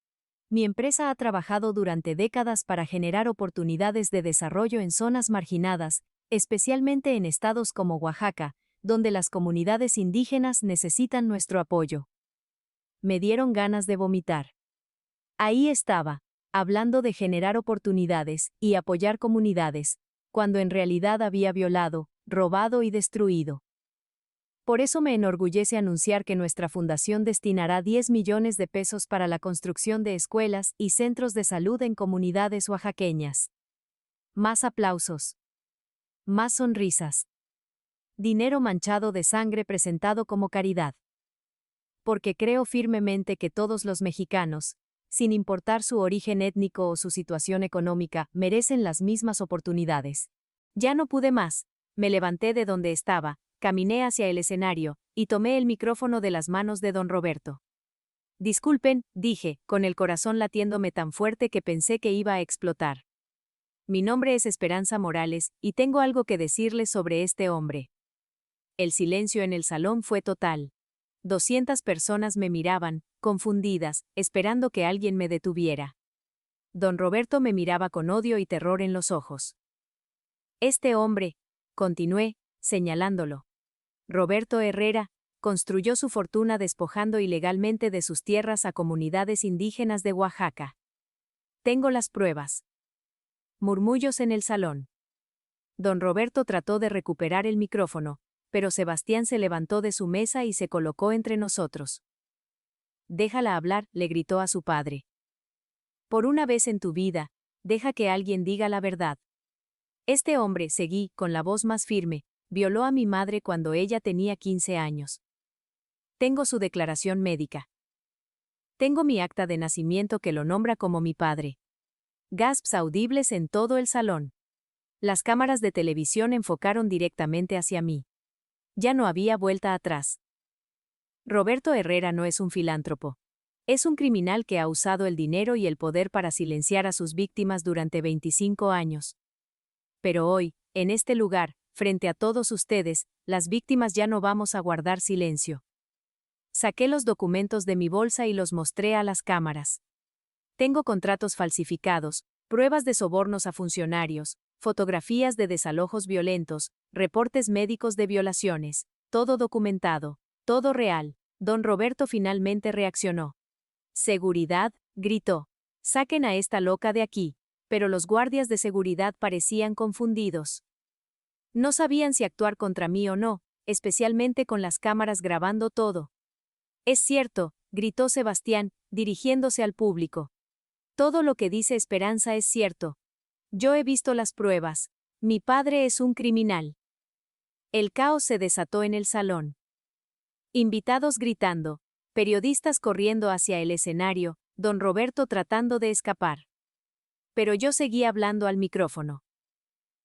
Mi empresa ha trabajado durante décadas para generar oportunidades de desarrollo en zonas marginadas, especialmente en estados como Oaxaca, donde las comunidades indígenas necesitan nuestro apoyo. Me dieron ganas de vomitar. Ahí estaba, hablando de generar oportunidades y apoyar comunidades, cuando en realidad había violado, robado y destruido. Por eso me enorgullece anunciar que nuestra fundación destinará 10 millones de pesos para la construcción de escuelas y centros de salud en comunidades oaxaqueñas. Más aplausos. Más sonrisas. Dinero manchado de sangre presentado como caridad. Porque creo firmemente que todos los mexicanos, sin importar su origen étnico o su situación económica, merecen las mismas oportunidades. Ya no pude más, me levanté de donde estaba, caminé hacia el escenario, y tomé el micrófono de las manos de don Roberto. Disculpen, dije, con el corazón latiéndome tan fuerte que pensé que iba a explotar. Mi nombre es Esperanza Morales, y tengo algo que decirles sobre este hombre. El silencio en el salón fue total. 200 personas me miraban, confundidas, esperando que alguien me detuviera. Don Roberto me miraba con odio y terror en los ojos. Este hombre, continué, señalándolo. Roberto Herrera, construyó su fortuna despojando ilegalmente de sus tierras a comunidades indígenas de Oaxaca. Tengo las pruebas. Murmullos en el salón. Don Roberto trató de recuperar el micrófono, pero Sebastián se levantó de su mesa y se colocó entre nosotros. Déjala hablar, le gritó a su padre. Por una vez en tu vida, deja que alguien diga la verdad. Este hombre, seguí, con la voz más firme, violó a mi madre cuando ella tenía 15 años. Tengo su declaración médica. Tengo mi acta de nacimiento que lo nombra como mi padre. Gasps audibles en todo el salón. Las cámaras de televisión enfocaron directamente hacia mí. Ya no había vuelta atrás. Roberto Herrera no es un filántropo. Es un criminal que ha usado el dinero y el poder para silenciar a sus víctimas durante 25 años. Pero hoy, en este lugar, frente a todos ustedes, las víctimas ya no vamos a guardar silencio. Saqué los documentos de mi bolsa y los mostré a las cámaras. Tengo contratos falsificados, pruebas de sobornos a funcionarios, fotografías de desalojos violentos, reportes médicos de violaciones, todo documentado, todo real. Don Roberto finalmente reaccionó. Seguridad, gritó. Saquen a esta loca de aquí. Pero los guardias de seguridad parecían confundidos. No sabían si actuar contra mí o no, especialmente con las cámaras grabando todo. Es cierto, gritó Sebastián, dirigiéndose al público. Todo lo que dice Esperanza es cierto. Yo he visto las pruebas. Mi padre es un criminal. El caos se desató en el salón. Invitados gritando, periodistas corriendo hacia el escenario, don Roberto tratando de escapar. Pero yo seguí hablando al micrófono.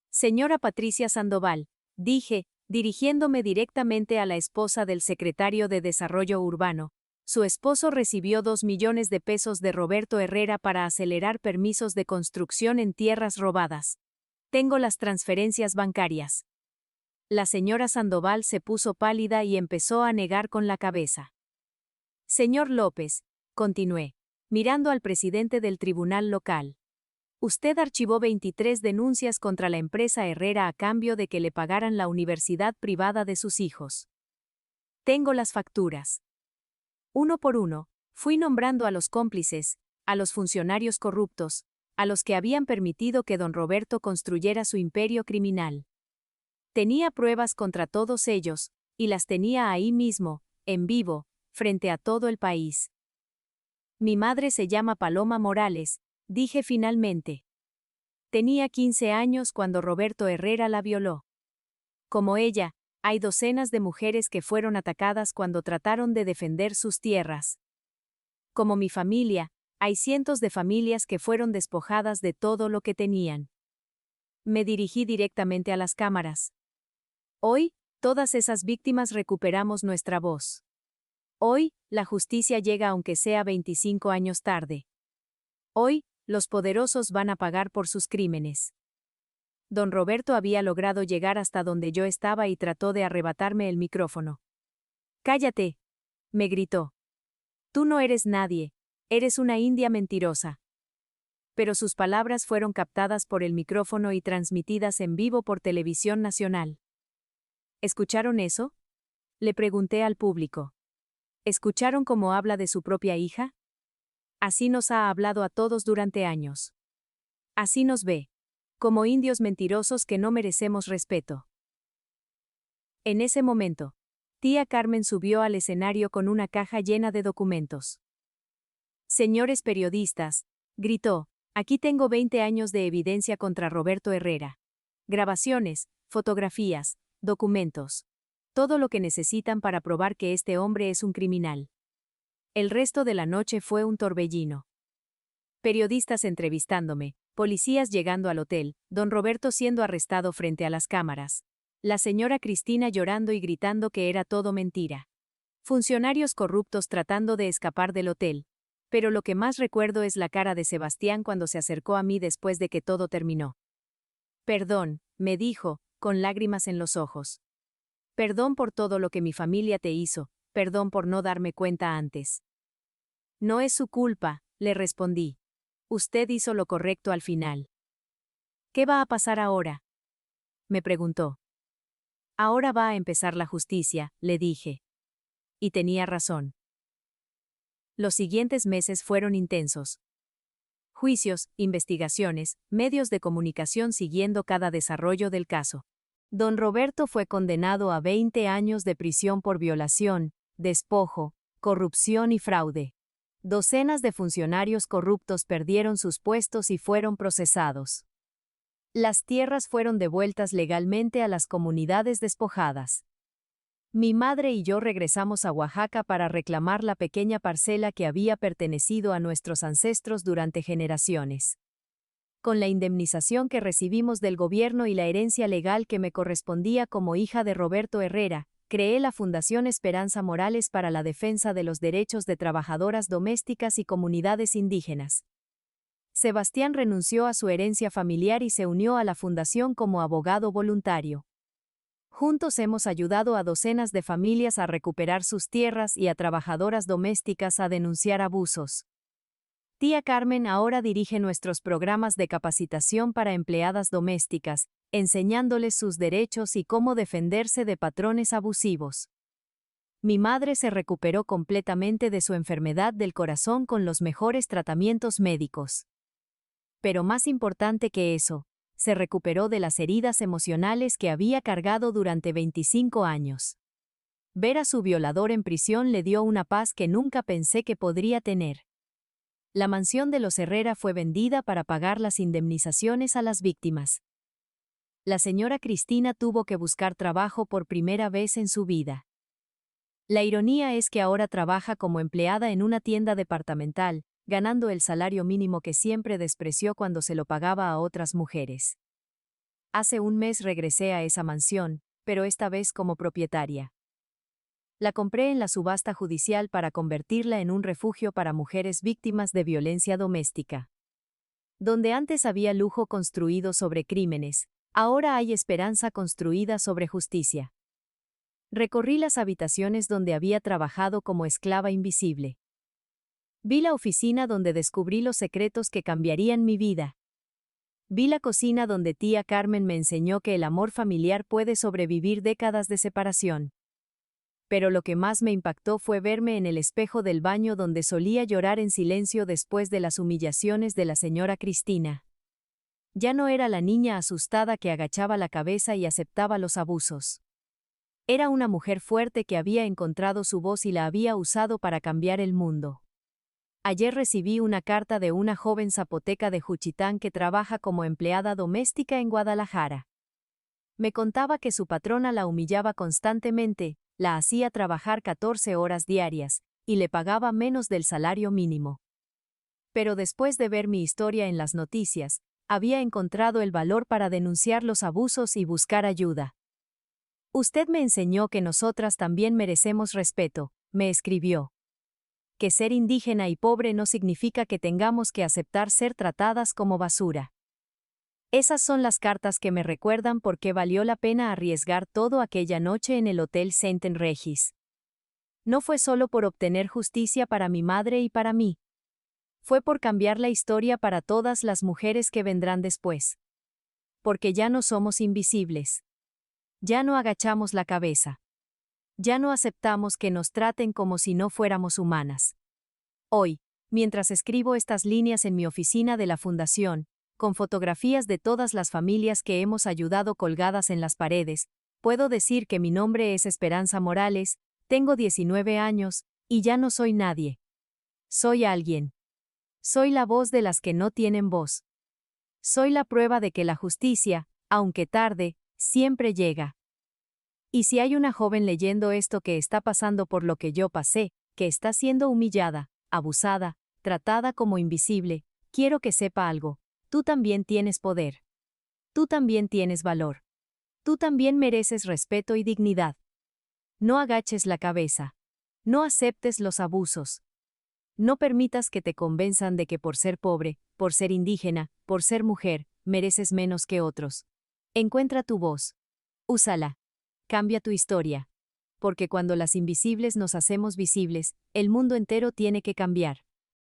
Señora Patricia Sandoval, dije, dirigiéndome directamente a la esposa del secretario de Desarrollo Urbano. Su esposo recibió 2 millones de pesos de Roberto Herrera para acelerar permisos de construcción en tierras robadas. Tengo las transferencias bancarias. La señora Sandoval se puso pálida y empezó a negar con la cabeza. Señor López, continué, mirando al presidente del tribunal local. Usted archivó 23 denuncias contra la empresa Herrera a cambio de que le pagaran la universidad privada de sus hijos. Tengo las facturas. Uno por uno, fui nombrando a los cómplices, a los funcionarios corruptos, a los que habían permitido que don Roberto construyera su imperio criminal. Tenía pruebas contra todos ellos, y las tenía ahí mismo, en vivo, frente a todo el país. Mi madre se llama Paloma Morales, dije finalmente. Tenía 15 años cuando Roberto Herrera la violó. Como ella, hay docenas de mujeres que fueron atacadas cuando trataron de defender sus tierras. Como mi familia, hay cientos de familias que fueron despojadas de todo lo que tenían. Me dirigí directamente a las cámaras. Hoy, todas esas víctimas recuperamos nuestra voz. Hoy, la justicia llega aunque sea 25 años tarde. Hoy, los poderosos van a pagar por sus crímenes. Don Roberto había logrado llegar hasta donde yo estaba y trató de arrebatarme el micrófono. «¡Cállate!», me gritó. «Tú no eres nadie, eres una india mentirosa». Pero sus palabras fueron captadas por el micrófono y transmitidas en vivo por Televisión Nacional. ¿Escucharon eso?, le pregunté al público. ¿Escucharon cómo habla de su propia hija? Así nos ha hablado a todos durante años. Así nos ve, como indios mentirosos que no merecemos respeto. En ese momento, tía Carmen subió al escenario con una caja llena de documentos. «Señores periodistas», gritó, «aquí tengo 20 años de evidencia contra Roberto Herrera. Grabaciones, fotografías, documentos. Todo lo que necesitan para probar que este hombre es un criminal». El resto de la noche fue un torbellino. Periodistas entrevistándome, policías llegando al hotel, don Roberto siendo arrestado frente a las cámaras, la señora Cristina llorando y gritando que era todo mentira. Funcionarios corruptos tratando de escapar del hotel. Pero lo que más recuerdo es la cara de Sebastián cuando se acercó a mí después de que todo terminó. «Perdón», me dijo, con lágrimas en los ojos. «Perdón por todo lo que mi familia te hizo, perdón por no darme cuenta antes». «No es su culpa», le respondí. «Usted hizo lo correcto al final». «¿Qué va a pasar ahora?», me preguntó. «Ahora va a empezar la justicia», le dije. Y tenía razón. Los siguientes meses fueron intensos. Juicios, investigaciones, medios de comunicación siguiendo cada desarrollo del caso. Don Roberto fue condenado a 20 años de prisión por violación, despojo, corrupción y fraude. Docenas de funcionarios corruptos perdieron sus puestos y fueron procesados. Las tierras fueron devueltas legalmente a las comunidades despojadas. Mi madre y yo regresamos a Oaxaca para reclamar la pequeña parcela que había pertenecido a nuestros ancestros durante generaciones. Con la indemnización que recibimos del gobierno y la herencia legal que me correspondía como hija de Roberto Herrera, creé la Fundación Esperanza Morales para la defensa de los derechos de trabajadoras domésticas y comunidades indígenas. Sebastián renunció a su herencia familiar y se unió a la fundación como abogado voluntario. Juntos hemos ayudado a docenas de familias a recuperar sus tierras y a trabajadoras domésticas a denunciar abusos. Tía Carmen ahora dirige nuestros programas de capacitación para empleadas domésticas, enseñándoles sus derechos y cómo defenderse de patrones abusivos. Mi madre se recuperó completamente de su enfermedad del corazón con los mejores tratamientos médicos. Pero más importante que eso, se recuperó de las heridas emocionales que había cargado durante 25 años. Ver a su violador en prisión le dio una paz que nunca pensé que podría tener. La mansión de los Herrera fue vendida para pagar las indemnizaciones a las víctimas. La señora Cristina tuvo que buscar trabajo por primera vez en su vida. La ironía es que ahora trabaja como empleada en una tienda departamental, ganando el salario mínimo que siempre despreció cuando se lo pagaba a otras mujeres. Hace un mes regresé a esa mansión, pero esta vez como propietaria. La compré en la subasta judicial para convertirla en un refugio para mujeres víctimas de violencia doméstica. Donde antes había lujo construido sobre crímenes, ahora hay esperanza construida sobre justicia. Recorrí las habitaciones donde había trabajado como esclava invisible. Vi la oficina donde descubrí los secretos que cambiarían mi vida. Vi la cocina donde tía Carmen me enseñó que el amor familiar puede sobrevivir décadas de separación. Pero lo que más me impactó fue verme en el espejo del baño donde solía llorar en silencio después de las humillaciones de la señora Cristina. Ya no era la niña asustada que agachaba la cabeza y aceptaba los abusos. Era una mujer fuerte que había encontrado su voz y la había usado para cambiar el mundo. Ayer recibí una carta de una joven zapoteca de Juchitán que trabaja como empleada doméstica en Guadalajara. Me contaba que su patrona la humillaba constantemente, la hacía trabajar 14 horas diarias, y le pagaba menos del salario mínimo. Pero después de ver mi historia en las noticias, había encontrado el valor para denunciar los abusos y buscar ayuda. Usted me enseñó que nosotras también merecemos respeto, me escribió. Que ser indígena y pobre no significa que tengamos que aceptar ser tratadas como basura. Esas son las cartas que me recuerdan por qué valió la pena arriesgar todo aquella noche en el Hotel Saint Regis. No fue solo por obtener justicia para mi madre y para mí. Fue por cambiar la historia para todas las mujeres que vendrán después. Porque ya no somos invisibles. Ya no agachamos la cabeza. Ya no aceptamos que nos traten como si no fuéramos humanas. Hoy, mientras escribo estas líneas en mi oficina de la Fundación, con fotografías de todas las familias que hemos ayudado colgadas en las paredes, puedo decir que mi nombre es Esperanza Morales, tengo 19 años, y ya no soy nadie. Soy alguien. Soy la voz de las que no tienen voz. Soy la prueba de que la justicia, aunque tarde, siempre llega. Y si hay una joven leyendo esto que está pasando por lo que yo pasé, que está siendo humillada, abusada, tratada como invisible, quiero que sepa algo. Tú también tienes poder. Tú también tienes valor. Tú también mereces respeto y dignidad. No agaches la cabeza. No aceptes los abusos. No permitas que te convenzan de que por ser pobre, por ser indígena, por ser mujer, mereces menos que otros. Encuentra tu voz. Úsala. Cambia tu historia. Porque cuando las invisibles nos hacemos visibles, el mundo entero tiene que cambiar.